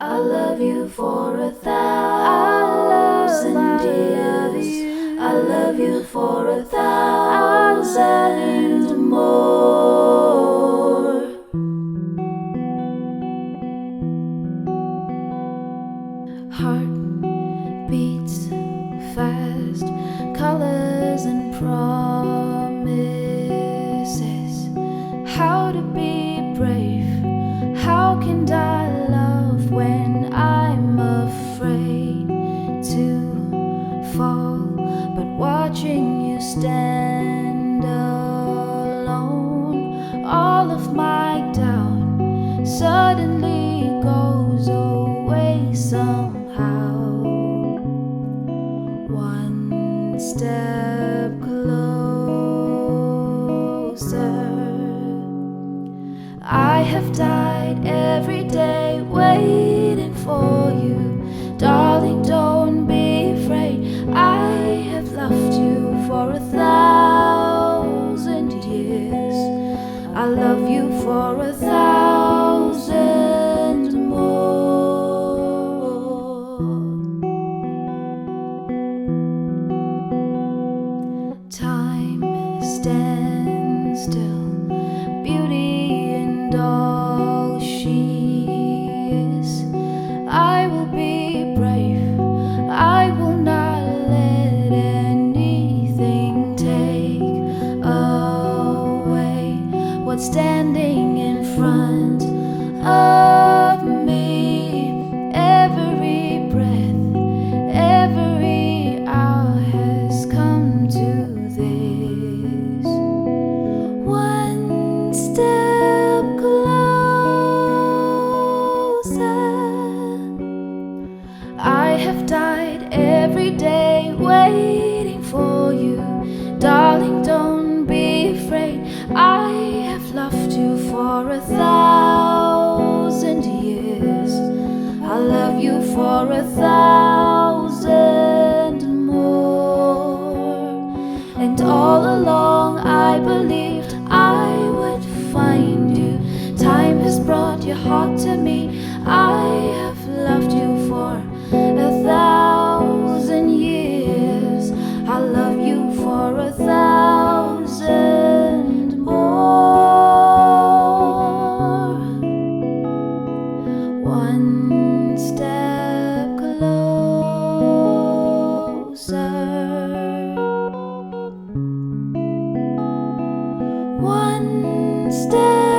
I'll love you for 1,000 years. I'll love you for 1,000 more. Heart beats fast, colors and promises. How to be brave? How can I love when I'm afraid to fall? But watching you stand alone, all of my doubt suddenly goes away somehow. One step closer. I have died every day waiting for you. Darling, don't be afraid. I have loved you for 1,000 years. I'll love you for 1,000 more. Time stands still, beauty and all she is. I will be brave, I will not let anything take away what's standing in front of me. Every breath, every hour has come to this. One step closer. I have died every day waiting for you. Darling, don't be afraid. I have loved you for 1,000 years. I'll love you for 1,000 more. And all along I believed I would find you. Time has brought your heart to me. I have loved you for 1,000 years. I'll love you for 1,000 more. One step closer. One step